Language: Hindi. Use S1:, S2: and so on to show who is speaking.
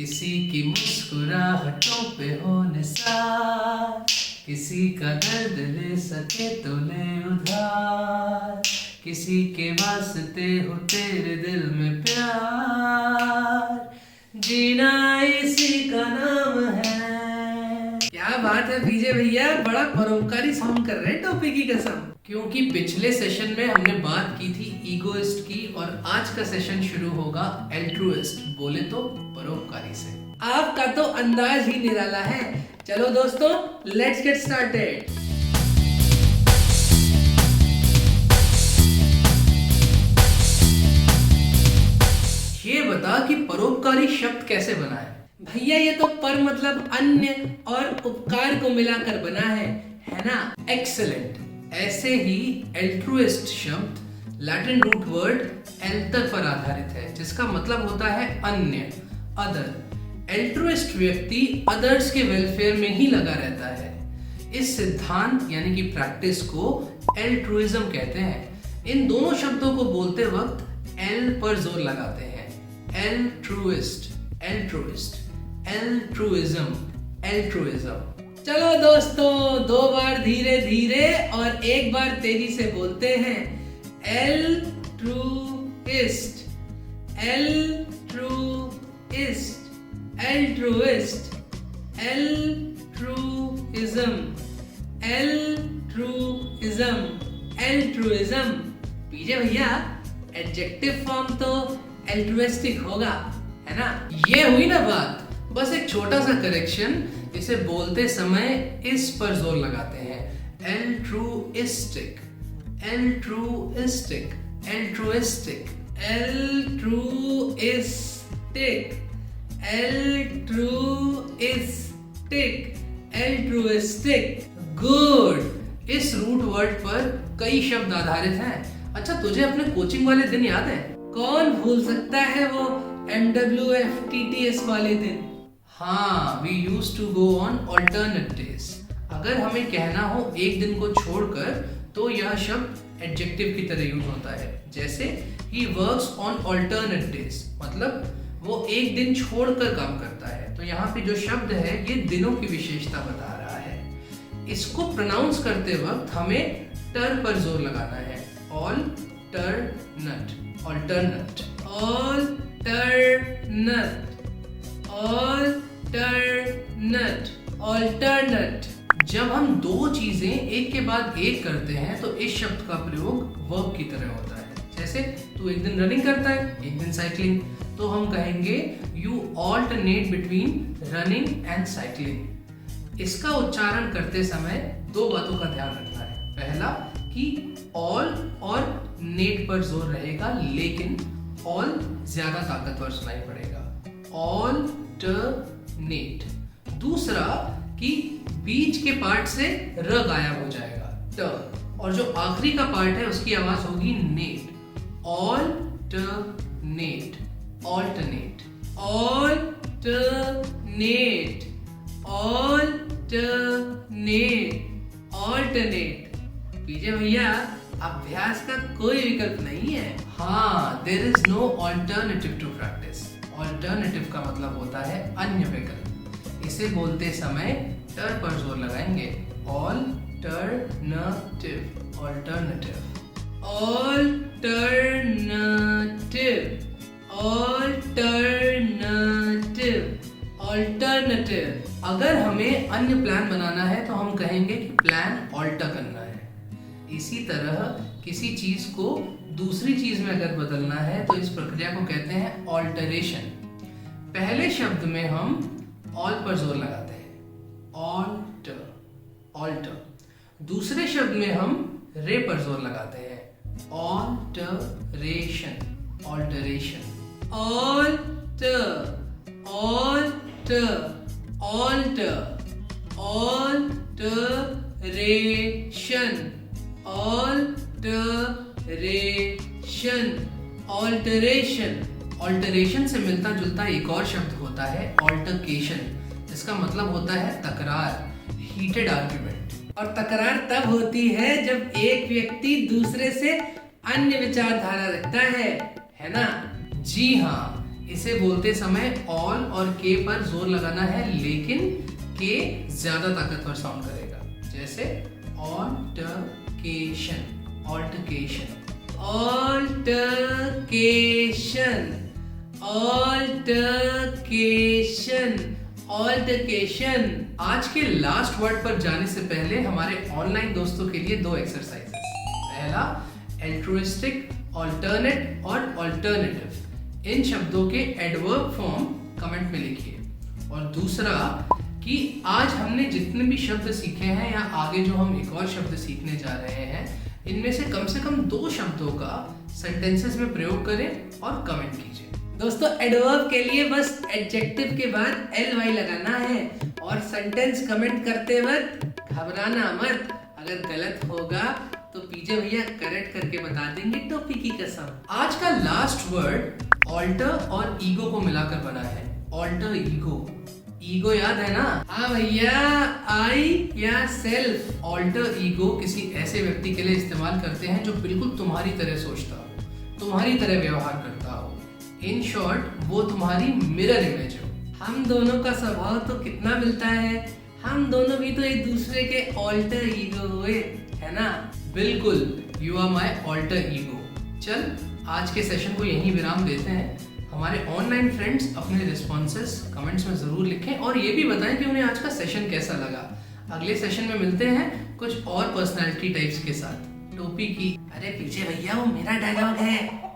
S1: किसी की मुस्कुराहटों पे हो निसार, किसी का दर्द ले सके तो ले उधार, किसी के वास्ते हो तेरे दिल में प्यार, जीना इसी का नाम है। क्या बात है विजय भैया, बड़ा परोपकारी साउंड कर रहे हैं टोपी की कसम। क्योंकि पिछले सेशन में हमने बात की थी ईगोइस्ट की और आज का सेशन शुरू होगा एल्ट्रुइस्ट, बोले तो परोपकारी से। आपका तो अंदाज ही निराला है। चलो दोस्तों, लेट्स गेट स्टार्टेड। ये बता कि परोपकारी शब्द कैसे बना है? भैया ये तो पर मतलब अन्य और उपकार को मिलाकर बना है ना? एक्सेलेंट। ऐसे ही एल्ट्रुइस्ट शब्द लैटिन रूट वर्ड एल्टर पर आधारित है, जिसका मतलब होता है अन्य, अदर। एल्ट्रुइस्ट व्यक्ति अदर्स के वेलफेयर में ही लगा रहता है। इस सिद्धांत यानी कि प्रैक्टिस को एल्ट्रुइज्म कहते हैं। इन दोनों शब्दों को बोलते वक्त एल पर जोर लगाते हैं। एल्ट्रुइस्ट, एल्ट्रुइस्ट, एल्ट्रुइज्म, एल्ट्रुइज्म। चलो दोस्तों, दो बार धीरे धीरे और एक बार तेजी से बोलते हैं। एल्ट्रुइस्ट, एल्ट्रुइस्ट, एल्ट्रुइस्ट, एल्ट्रुइज्म, एल्ट्रुइज्म, एल्ट्रुइज्म। पीछे भैया एडजेक्टिव फॉर्म तो एल्ट्रुइस्टिक होगा, है ना? ये हुई ना बात। बस एक छोटा सा करेक्शन, इसे बोलते समय इस पर जोर लगाते हैं। Altruistic, altruistic, altruistic, altruistic, altruistic, altruistic. Good. इस रूट वर्ड पर कई शब्द आधारित हैं। अच्छा, तुझे अपने कोचिंग वाले दिन याद है? कौन भूल सकता है वो MWFTTS वाले दिन? हाँ, we used to go on alternate days। अगर हमें कहना हो एक दिन को छोड़कर, तो यह शब्द एडजेक्टिव की तरह यूज होता है। जैसे he works on alternate days, मतलब वो एक दिन छोड़कर काम करता है। तो यहाँ पे जो शब्द है ये दिनों की विशेषता बता रहा है। इसको प्रोनाउंस करते वक्त हमें टर पर जोर लगाना है। alternate, alternate, alternate, alternate, alternate। जब हम दो चीजें एक के बाद एक करते हैं तो इस शब्द का प्रयोग वर्ब की तरह होता है। जैसे तू एक दिन रनिंग करता है, एक दिन साइकिलिंग, तो हम कहेंगे you alternate between running and cycling. इसका उच्चारण करते समय दो बातों का ध्यान रखना है। पहला कि ऑल और नेट पर जोर रहेगा, लेकिन ऑल ज्यादा ताकतवर सुनाई पड़ेगा। ऑल्टरनेट। दूसरा कि बीच के पार्ट से र गायब हो जाएगा, ट, और जो आखिरी का पार्ट है उसकी आवाज होगी net. Alternate, alternate, alternate, alternate, alternate. पीछे भैया अभ्यास का कोई विकल्प नहीं है। हाँ, there is no alternative to practice. Alternative का मतलब होता है अन्य विकल्प। इसे बोलते समय टर पर जोर लगाएंगे। Alternative, alternative, alternative, alternative, alternative. अगर हमें अन्य प्लान बनाना है तो हम कहेंगे कि प्लान ऑल्टर करना है। इसी तरह किसी चीज को दूसरी चीज में अगर बदलना है तो इस प्रक्रिया को कहते हैं ऑल्टरेशन। पहले शब्द में हम ऑल पर जोर लगाते हैं, ऑल्टर, ऑल्टर। दूसरे शब्द में हम रे पर जोर लगाते हैं, alteration, alteration, alter, alter, alter, alteration, alteration, alteration. Alteration से मिलता जुलता एक और शब्द होता है ऑल्टरकेशन, जिसका मतलब होता है तकरार, हीटेड आर्ग्यूमेंट। और तकरार तब होती है जब एक व्यक्ति दूसरे से अन्य विचारधारा रखता है ना? जी हाँ, इसे बोलते समय ऑल और के पर जोर लगाना है, लेकिन के ज्यादा ताकतवर साउंड करेगा। जैसे altercation, altercation, altercation, altercation, altercation. आज के लास्ट वर्ड पर जाने से पहले हमारे ऑनलाइन दोस्तों के लिए 2 एक्सरसाइजेस। पहला, एल्ट्रुइस्टिक, ऑल्टरनेट और ऑल्टरनेटिव, इन शब्दों के एडवर्ब फॉर्म कमेंट में लिखिए। और दूसरा कि आज हमने जितने भी शब्द सीखे हैं या आगे जो हम एक और शब्द सीखने जा रहे हैं, इनमें से कम 2 शब्दों का सेंटेंसेस में प्रयोग करें और कमेंट कीजिए। दोस्तों, एडवर्ब के लिए बस एडजेक्टिव के बाद ly लगाना है और सेंटेंस कमेंट करते वक्त घबराना मत। अगर गलत होगा तो पीजे भैया करेक्ट करके बता देंगे, टोपी की कसम। आज का लास्ट वर्ड ऑल्टर और ईगो को मिलाकर बना है। ऑल्टर ईगो, ईगो याद है ना? हाँ भैया, आई या सेल्फ। ऑल्टर ईगो किसी ऐसे व्यक्ति के लिए इस्तेमाल करते हैं जो बिल्कुल तुम्हारी तरह सोचता हो, तुम्हारी तरह व्यवहार करता हो। इन शॉर्ट, वो तुम्हारी मिरर इमेज हो। हम दोनों का स्वभाव तो कितना मिलता है, हम दोनों भी तो एक दूसरे के ऑल्टर ईगो हुए, है ना? बिल्कुल, you are my alter ego. चल, आज के सेशन को यहीं विराम देते हैं। हमारे ऑनलाइन फ्रेंड्स अपने रिस्पॉन्सेस कमेंट्स में जरूर लिखें और ये भी बताएं कि उन्हें आज का सेशन कैसा लगा। अगले सेशन में मिलते हैं कुछ और पर्सनालिटी टाइप्स के साथ। टोपी की, अरे पीछे भैया वो मेरा डायलॉग है।